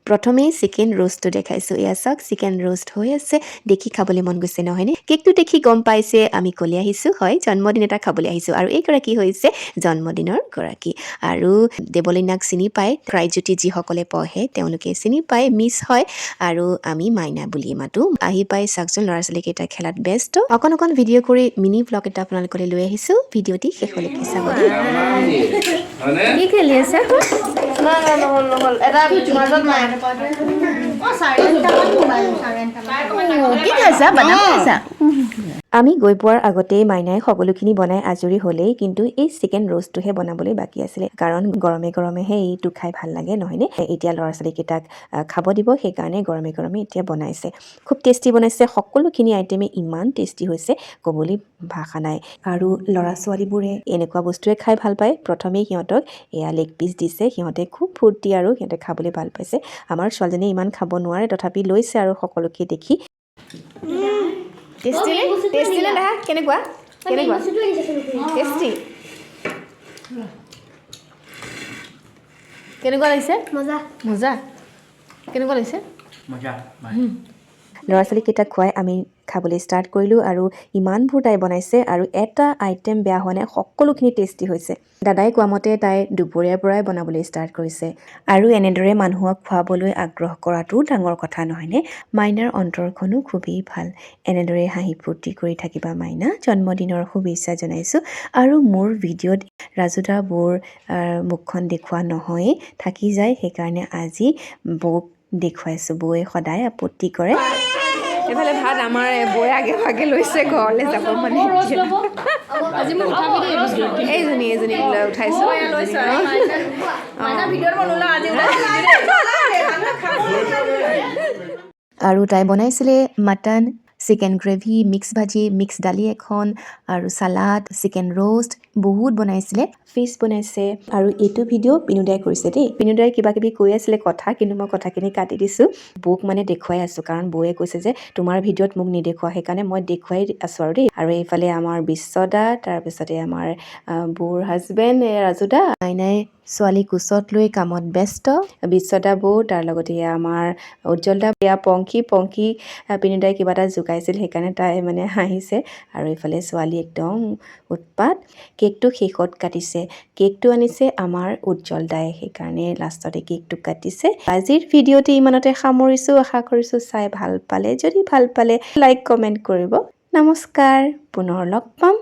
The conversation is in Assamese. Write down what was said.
প্ৰথমেই চিকেন ৰোষ্টটো দেখাইছোঁ এয়া চাওক চিকেন ৰোষ্ট হৈ আছে দেখি খাবলৈ মন গৈছে নহয়নে কেকটো দেখি গম পাইছে আমি কলি আহিছোঁ হয় জন্মদিন এটা খাবলৈ আহিছোঁ আৰু এইগৰাকী হৈছে জন্মদিনৰ গৰাকী আৰু দেৱলীনাক চিনি পায় ক্ৰাইজ্যোতি যিসকলে পঢ়ে তেওঁলোকে চিনি পায় মিছ হয় আৰু আমি মাইনা বুলি মাতো আহি পাই চাওকচোন ল'ৰা ছোৱালীকেইটা খেলাত ব্যস্ত অকণ ভিডিঅ' কৰি মিনি ব্লগ এটা আপোনালোকলৈ লৈ আহিছোঁ ভিডিঅ'টি শেষলৈকে চাব দেই কি খেলি আছে নহ'ল এটা মাজত নাই কি খাইছা বাদাম খাইছা আমি গৈ পোৱাৰ আগতেই মাইনাই সকলোখিনি বনাই আজৰি হ'লেই কিন্তু এই চিকেন ৰোষ্টটোহে বনাবলৈ বাকী আছিলে কাৰণ গৰমে গৰমেহে এইটো খাই ভাল লাগে নহয়নে এতিয়া ল'ৰা ছোৱালীকেইটাক খাব দিব সেইকাৰণে গৰমে গৰমে এতিয়া বনাইছে খুব টেষ্টি বনাইছে সকলোখিনি আইটেমে ইমান টেষ্টি হৈছে ক'বলৈ ভাষা নাই আৰু ল'ৰা ছোৱালীবোৰে এনেকুৱা বস্তুৱে খাই ভাল পায় প্ৰথমেই সিহঁতক এয়া লেগ পিচ দিছে সিহঁতে খুব ফূৰ্তি আৰু সিহঁতে খাবলৈ ভাল পাইছে আমাৰ ছোৱালীজনীয়ে ইমান খাব নোৱাৰে তথাপি লৈছে আৰু সকলোকে দেখি টেষ্টি নে দেখা কেনেকুৱা টেষ্টি কেনেকুৱা লাগিছে মজা কেনেকুৱা লাগিছে ল'ৰা ছোৱালীকেইটাক খুৱাই আমি খাবলৈ ষ্টাৰ্ট কৰিলোঁ আৰু ইমানবোৰ তাই বনাইছে আৰু এটা আইটেম বেয়া হোৱা নাই সকলোখিনি টেষ্টি হৈছে দাদাই কোৱা মতে তাই দুপৰীয়াৰ পৰাই বনাবলৈ ষ্টাৰ্ট কৰিছে আৰু এনেদৰে মানুহক খুৱাবলৈ আগ্ৰহ কৰাটো ডাঙৰ কথা নহয়নে মাইনাৰ অন্তৰখনো খুবেই ভাল এনেদৰে হাঁহি ফূৰ্তি কৰি থাকিবা মাইনা জন্মদিনৰ শুভেচ্ছা জনাইছোঁ আৰু মোৰ ভিডিঅ'ত ৰাজুদা বৌৰ মুখখন দেখুওৱা নহয়েই থাকি যায় সেইকাৰণে আজি বৌক দেখুৱাইছোঁ বৌয়ে সদায় আপত্তি কৰে এফালে ভাত আমাৰ বৌয়ে আগে ভাগে লৈছে ঘৰলৈ যাব মানে এইজনী লৈ উঠাইছোঁ আৰু তাই বনাইছিলে মাটন চিকেন গ্ৰেভি মিক্স ভাজি মিক্স দালি এখন আৰু চালাড চিকেন ৰোষ্ট বহুত বনাইছিলে ফিছ বনাইছে আৰু এইটো ভিডিঅ' পিনুদাই কৰিছে দেই পিনুদাই কিবা কিবি কৈ আছিলে কথা কিন্তু মই কথাখিনি কাটি দিছোঁ বৌক মানে দেখুৱাই আছোঁ কাৰণ বৌয়ে কৈছে যে তোমাৰ ভিডিঅ'ত মোক নেদেখুওৱা সেইকাৰণে মই দেখুৱাই আছোঁ আৰু দেই আৰু এইফালে আমাৰ বিশ্বদা তাৰপিছতে আমাৰ বৌৰ হাজবেণ্ড ৰাজুদা মাইনাই ছোৱালী কোচত লৈ কামত ব্যস্ত বিশ্বদা বৌ তাৰ লগতে আমাৰ উজ্জ্বলদা এয়া পংখী পিনুদাই কিবা এটা জোকাইছিল সেইকাৰণে তাই মানে হাঁহিছে আৰু এইফালে ছোৱালী একদম উৎপাত কেকটো শেষত কাটিছে কেকটো আনিছে আমাৰ উজ্জ্বলদাই সেইকাৰণে লাষ্টতে কেকটো কাটিছে আজিৰ ভিডিঅ'টি ইমানতে সামৰিছোঁ আশা কৰিছোঁ চাই ভাল পালে যদি ভাল পালে লাইক কমেণ্ট কৰিব নমস্কাৰ পুনৰ লগ পাম